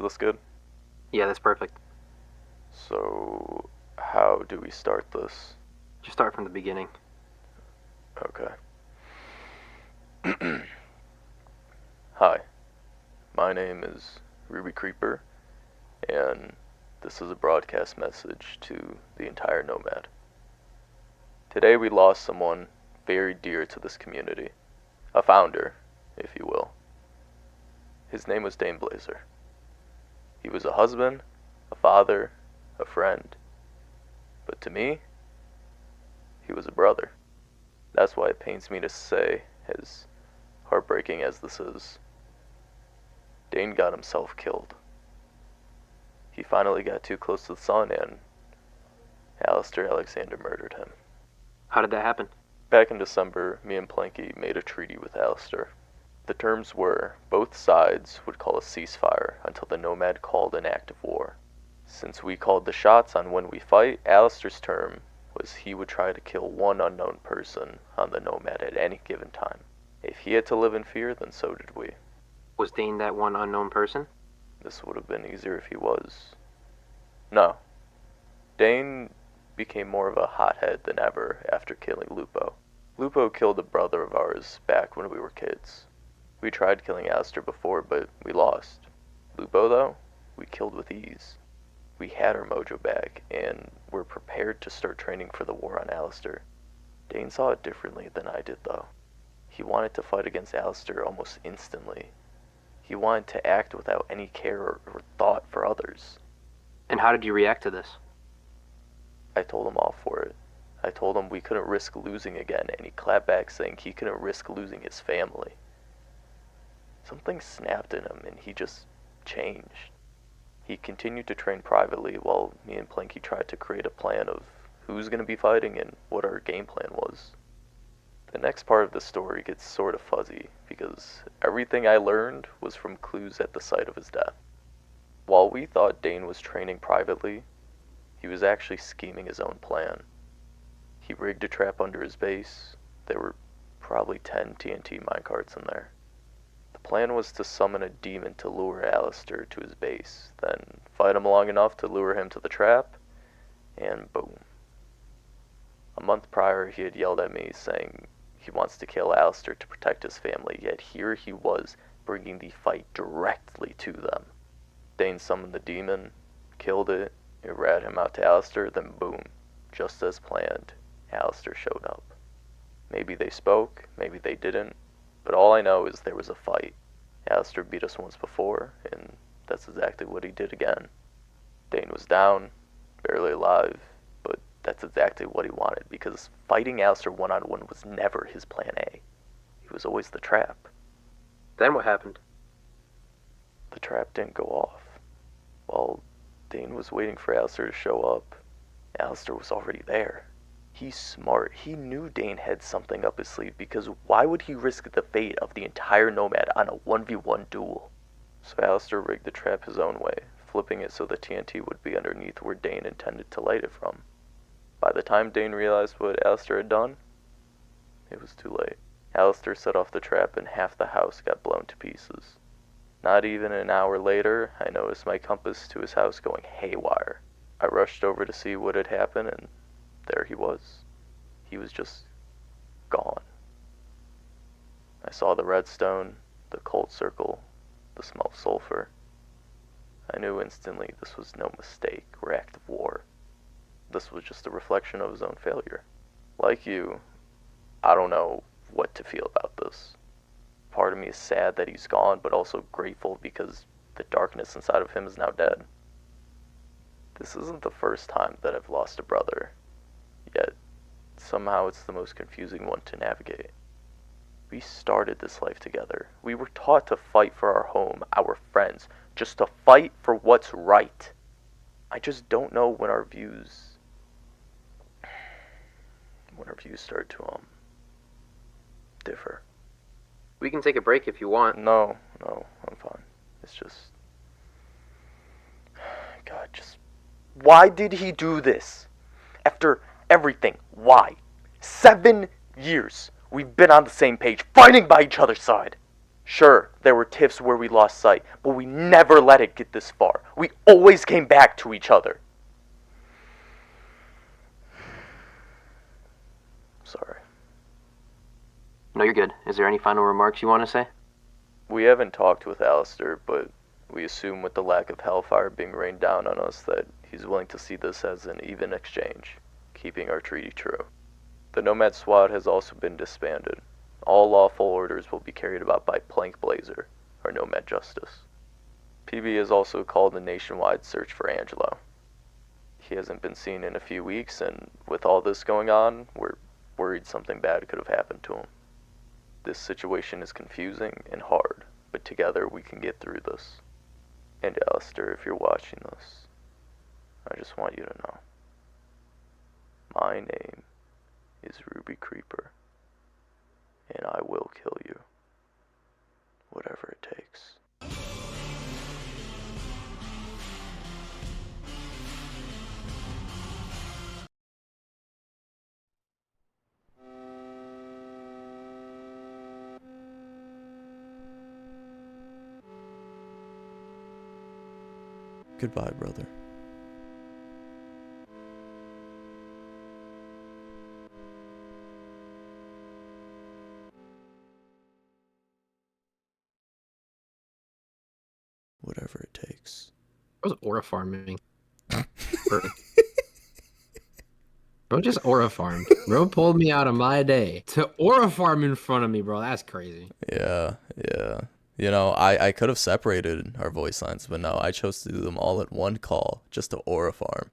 this good? Yeah, that's perfect. So, how do we start this? Just start from the beginning. Okay. Hi, my name is Ruby Creeper, and this is a broadcast message to the entire Nomad. Today we lost someone very dear to this community. A founder, if you will. His name was Dane Blazer. He was a husband, a father, a friend. But to me, he was a brother. That's why it pains me to say, as heartbreaking as this is, Dane got himself killed. He finally got too close to the sun and Alistair Alexander murdered him. How did that happen? Back in December, me and Planky made a treaty with Alistair. The terms were, both sides would call a ceasefire until the Nomad called an act of war. Since we called the shots on when we fight, Alistair's term was he would try to kill one unknown person on the Nomad at any given time. If he had to live in fear, then so did we. Was Dane that one unknown person? This would have been easier if he was. No. Dane became more of a hothead than ever after killing Lupo. Lupo killed a brother of ours back when we were kids. We tried killing Alistair before, but we lost. Lupo, though, we killed with ease. We had our mojo back, and were prepared to start training for the war on Alistair. Dane saw it differently than I did, though. He wanted to fight against Alistair almost instantly. He wanted to act without any care or thought for others. And how did you react to this? I told him off for it. I told him we couldn't risk losing again, and he clapped back saying he couldn't risk losing his family. Something snapped in him, and he just changed. He continued to train privately while me and Planky tried to create a plan of who's going to be fighting and what our game plan was. The next part of the story gets sort of fuzzy, because everything I learned was from clues at the site of his death. While we thought Dane was training privately, he was actually scheming his own plan. He rigged a trap under his base. There were probably 10 TNT minecarts in there. The plan was to summon a demon to lure Alistair to his base, then fight him long enough to lure him to the trap, and boom. A month prior, he had yelled at me saying he wants to kill Alistair to protect his family, yet here he was bringing the fight directly to them. Dane summoned the demon, killed it rat him out to Alistair, then boom, just as planned, Alistair showed up. Maybe they spoke, maybe they didn't, but all I know is there was a fight. Alistair beat us once before, and that's exactly what he did again. Dane was down, barely alive, but that's exactly what he wanted, because fighting Alistair one-on-one was never his plan A. He was always the trap. Then what happened? The trap didn't go off. While Dane was waiting for Alistair to show up, Alistair was already there. He's smart. He knew Dane had something up his sleeve, because why would he risk the fate of the entire Nomad on a 1v1 duel? So Alistair rigged the trap his own way, flipping it so the TNT would be underneath where Dane intended to light it from. By the time Dane realized what Alistair had done, it was too late. Alistair set off the trap and half the house got blown to pieces. Not even an hour later, I noticed my compass to his house going haywire. I rushed over to see what had happened, and there he was. He was just gone. I saw the redstone, the cold circle, the smell of sulfur. I knew instantly this was no mistake or act of war. This was just a reflection of his own failure. Like you, I don't know what to feel about this. Part of me is sad that he's gone, but also grateful because the darkness inside of him is now dead. This isn't the first time that I've lost a brother, yet somehow it's the most confusing one to navigate. We started this life together. We were taught to fight for our home, our friends, just to fight for what's right. I just don't know when our views start to differ. We can take a break if you want. No, I'm fine. It's just... God, just... Why did he do this? After everything, why? 7 years we've been on the same page, fighting by each other's side. Sure, there were tiffs where we lost sight, but we never let it get this far. We always came back to each other. Sorry. No, you're good. Is there any final remarks you want to say? We haven't talked with Alistair, but we assume with the lack of hellfire being rained down on us that he's willing to see this as an even exchange, keeping our treaty true. The Nomad SWAT has also been disbanded. All lawful orders will be carried about by Plank Blazer, our Nomad Justice. PB has also called a nationwide search for Angelo. He hasn't been seen in a few weeks, and with all this going on, we're worried something bad could have happened to him. This situation is confusing and hard, but together we can get through this. And Alistair, if you're watching this, I just want you to know. My name is Ruby Creeper, and I will kill you, whatever it takes. Goodbye, brother. Whatever it takes. I was aura farming. Bro just aura farmed. Bro pulled me out of my day to aura farm in front of me, bro. That's crazy. Yeah. You know, I could have separated our voice lines, but no, I chose to do them all at one call just to aura farm.